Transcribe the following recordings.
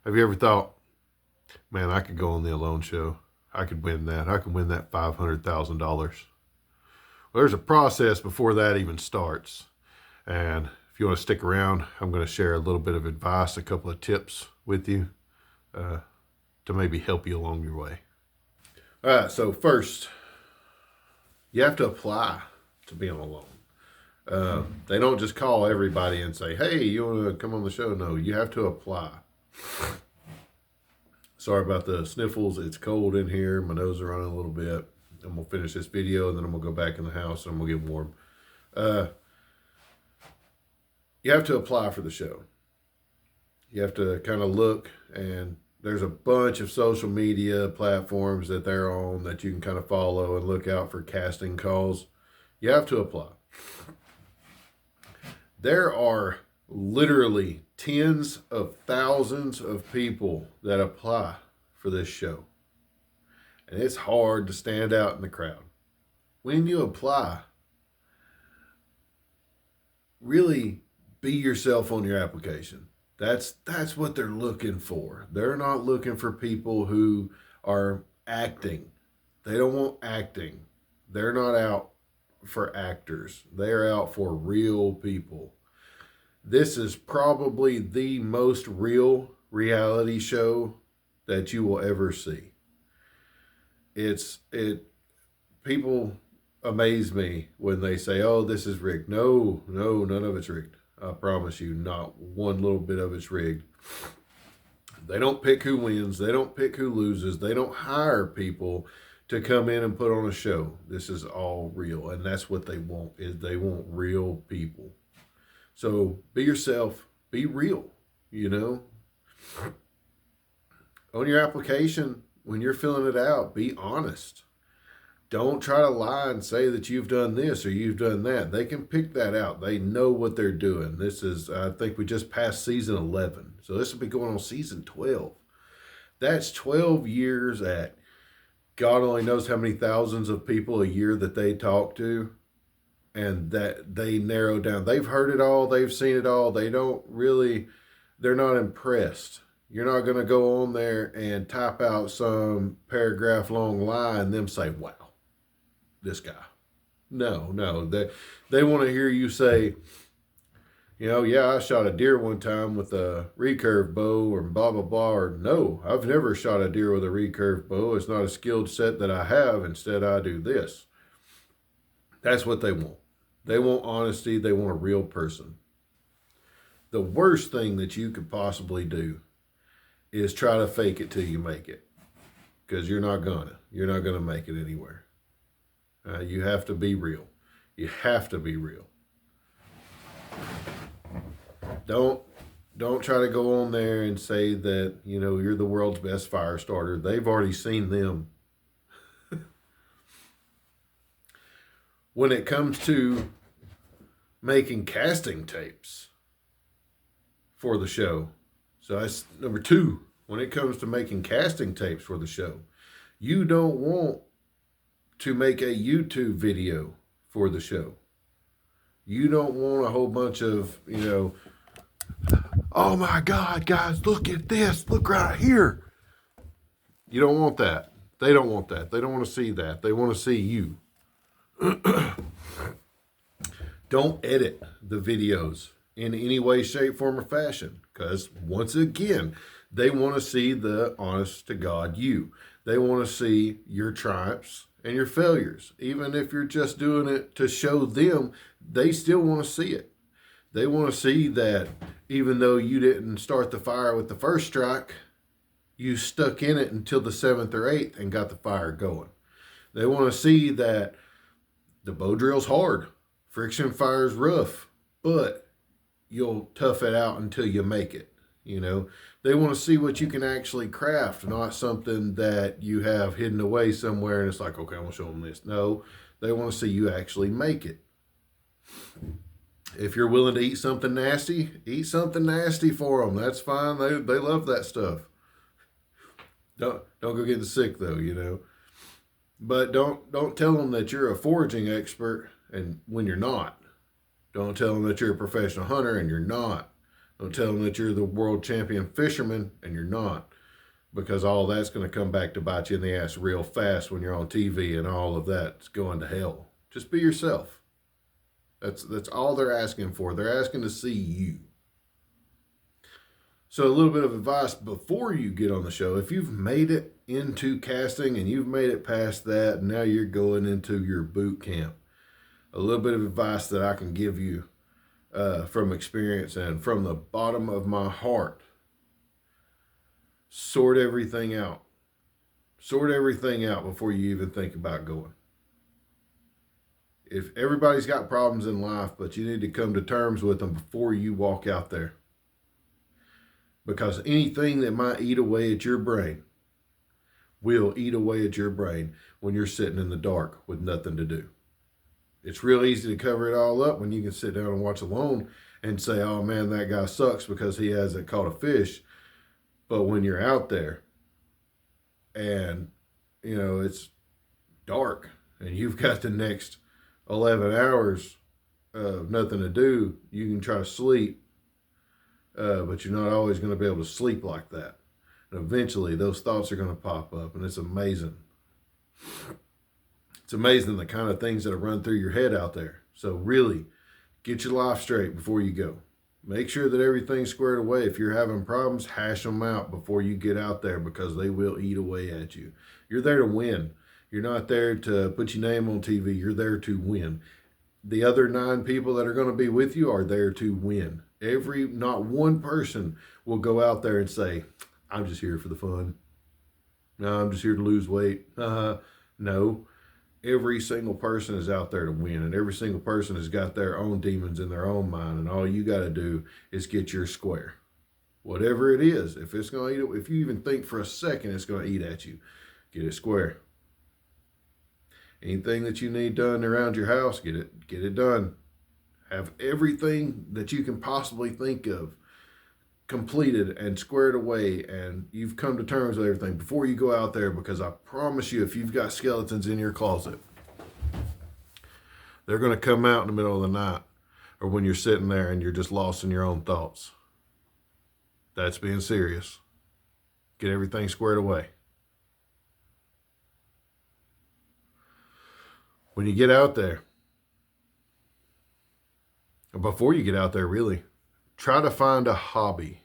Have you ever thought, man, I could go on the Alone Show. I could win that. I could win that $500,000. Well, there's a process before that even starts. And if you want to stick around, I'm going to share a little bit of advice, a couple of tips with you to maybe help you along your way. All right, so first, you have to apply to be on Alone. They don't just call everybody and say, hey, you want to come on the show? No, you have to apply. Sorry about the sniffles. It's cold in here. My nose is running a little bit. I'm going to finish this video, and then I'm going to go back in the house, and I'm going to get warm. You have to apply for the show. You have to kind of look, and there's a bunch of social media platforms that they're on that you can kind of follow and look out for casting calls. You have to apply. There are literally tens of thousands of people that apply for this show. And it's hard to stand out in the crowd. When you apply, really be yourself on your application. That's what they're looking for. They're not looking for people who are acting. They don't want acting. They're not out for actors. They're out for real people. This is probably the most real reality show that you will ever see. People amaze me when they say, oh, this is rigged. No, none of it's rigged. I promise you, not one little bit of it's rigged. They don't pick who wins. They don't pick who loses. They don't hire people to come in and put on a show. This is all real. And that's what they want, is they want real people. So be yourself, be real, On your application, when you're filling it out, be honest. Don't try to lie and say that you've done this or you've done that. They can pick that out. They know what they're doing. I think we just passed season 11. So this will be going on season 12. That's 12 years at God only knows how many thousands of people a year that they talk to. And that they narrow down. They've heard it all. They've seen it all. They're not impressed. You're not going to go on there and type out some paragraph long lie and them say, wow, this guy. No. They want to hear you say, yeah, I shot a deer one time with a recurve bow or blah, blah, blah. Or no, I've never shot a deer with a recurve bow. It's not a skilled set that I have. Instead, I do this. That's what they want. They want honesty. They want a real person. The worst thing that you could possibly do is try to fake it till you make it. Because you're not gonna make it anywhere. You have to be real. You have to be real. Don't try to go on there and say that, you're the world's best fire starter. They've already seen them. When it comes to making casting tapes for the show, so that's number 2. When it comes to making casting tapes for the show, you don't want to make a YouTube video for the show. You don't want a whole bunch of, oh my God, guys, look at this. Look right here. You don't want that. They don't want that. They don't want to see that. They want to see you. Don't edit the videos in any way, shape, form, or fashion, because once again, they want to see the honest to God you. They want to see your triumphs and your failures. Even if you're just doing it to show them, they still want to see it. They want to see that even though you didn't start the fire with the first strike, you stuck in it until the 7th or 8th and got the fire going. They want to see that the bow drill's hard. Friction fire's rough, but you'll tough it out until you make it. They want to see what you can actually craft, not something that you have hidden away somewhere and it's like, okay, I'm going to show them this. No, they want to see you actually make it. If you're willing to eat something nasty for them. That's fine. They love that stuff. Don't go getting sick though, But don't tell them that you're a foraging expert and when you're not. Don't tell them that you're a professional hunter and you're not. Don't tell them that you're the world champion fisherman and you're not, because all that's going to come back to bite you in the ass real fast when you're on TV and all of that's going to hell. Just be yourself. That's all they're asking for. They're asking to see you. So a little bit of advice before you get on the show. If you've made it into casting and you've made it past that, and now you're going into your boot camp, a little bit of advice that I can give you from experience and from the bottom of my heart. Sort everything out. Sort everything out before you even think about going. If everybody's got problems in life, but you need to come to terms with them before you walk out there. Because anything that might eat away at your brain will eat away at your brain when you're sitting in the dark with nothing to do. It's real easy to cover it all up when you can sit down and watch alone and say, oh man, that guy sucks because he hasn't caught a fish. But when you're out there and, it's dark and you've got the next 11 hours of nothing to do, you can try to sleep, but you're not always going to be able to sleep like that. And eventually those thoughts are going to pop up, and it's amazing. It's amazing the kind of things that run through your head out there. So really, get your life straight before you go. Make sure that everything's squared away. If you're having problems, hash them out before you get out there, because they will eat away at you. You're there to win. You're not there to put your name on TV. You're there to win. The other 9 people that are going to be with you are there to win. Not one person will go out there and say, I'm just here for the fun. No, I'm just here to lose weight. No. Every single person is out there to win, and every single person has got their own demons in their own mind, and all you got to do is get your square. Whatever it is, if it's going to eat, if you even think for a second it's going to eat at you, get it square. Anything that you need done around your house, get it done. Have everything that you can possibly think of completed and squared away, and you've come to terms with everything before you go out there, because I promise you, if you've got skeletons in your closet, they're going to come out in the middle of the night, or when you're sitting there and you're just lost in your own thoughts. That's being serious. Get everything squared away. When you get out there, or before you get out there really, try to find a hobby.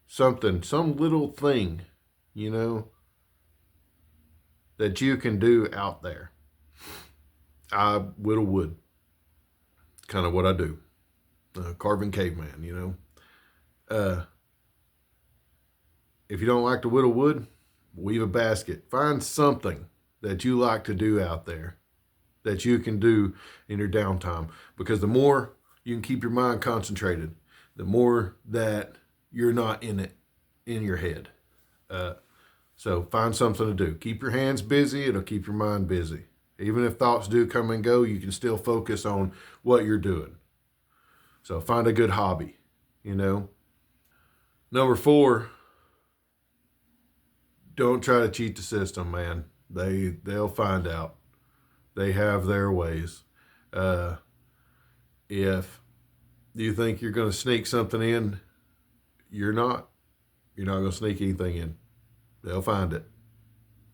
Something, some little thing, that you can do out there. I whittle wood. Kind of what I do. Carving caveman, If you don't like to whittle wood, weave a basket. Find something that you like to do out there that you can do in your downtime. Because the more you can keep your mind concentrated, the more that you're not in your head. So find something to do. Keep your hands busy. It'll keep your mind busy. Even if thoughts do come and go, you can still focus on what you're doing. So find a good hobby, Number 4, don't try to cheat the system, man. They'll find out. They have their ways. If you think you're going to sneak something in, you're not. You're not going to sneak anything in. They'll find it.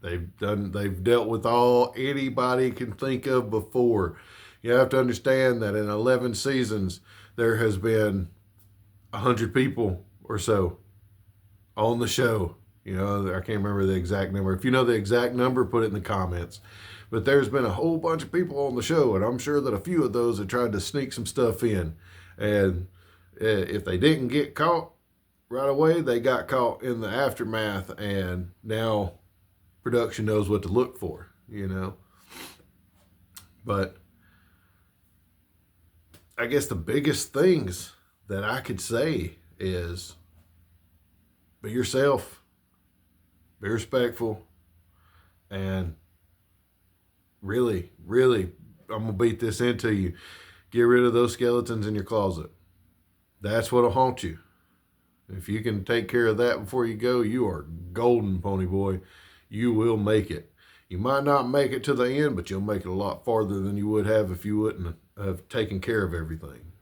They've dealt with all anybody can think of before. You have to understand that in 11 seasons, there has been 100 people or so on the show. I can't remember the exact number. If you know the exact number, put it in the comments. But there's been a whole bunch of people on the show, and I'm sure that a few of those have tried to sneak some stuff in. And if they didn't get caught right away, they got caught in the aftermath, and now production knows what to look for, But I guess the biggest things that I could say is be yourself, be respectful, and really, really, I'm going to beat this into you. Get rid of those skeletons in your closet. That's what'll haunt you. If you can take care of that before you go, you are golden, pony boy. You will make it. You might not make it to the end, but you'll make it a lot farther than you would have if you wouldn't have taken care of everything.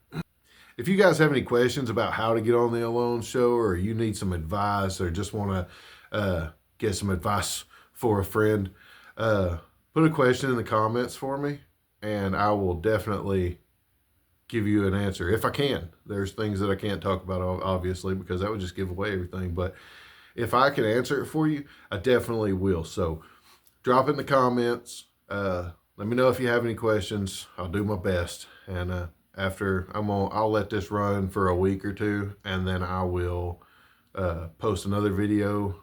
if you guys have any questions about how to get on the Alone Show, or you need some advice, or just want to get some advice for a friend, put a question in the comments for me, and I will definitely give you an answer if I can. There's things that I can't talk about, obviously, because that would just give away everything. But if I can answer it for you, I definitely will. So drop in the comments. Let me know if you have any questions. I'll do my best. And after I'll let this run for a week or two, and then I will post another video,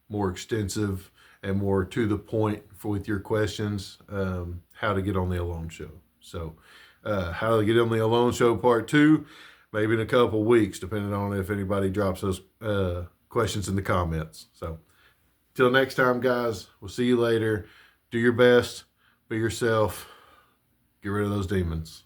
more extensive and more to the point with your questions, how to get on the Alone Show. So how to get on the Alone Show part 2, maybe in a couple weeks, depending on if anybody drops those questions in the comments. So till next time, guys, we'll see you later. Do your best, be yourself, get rid of those demons.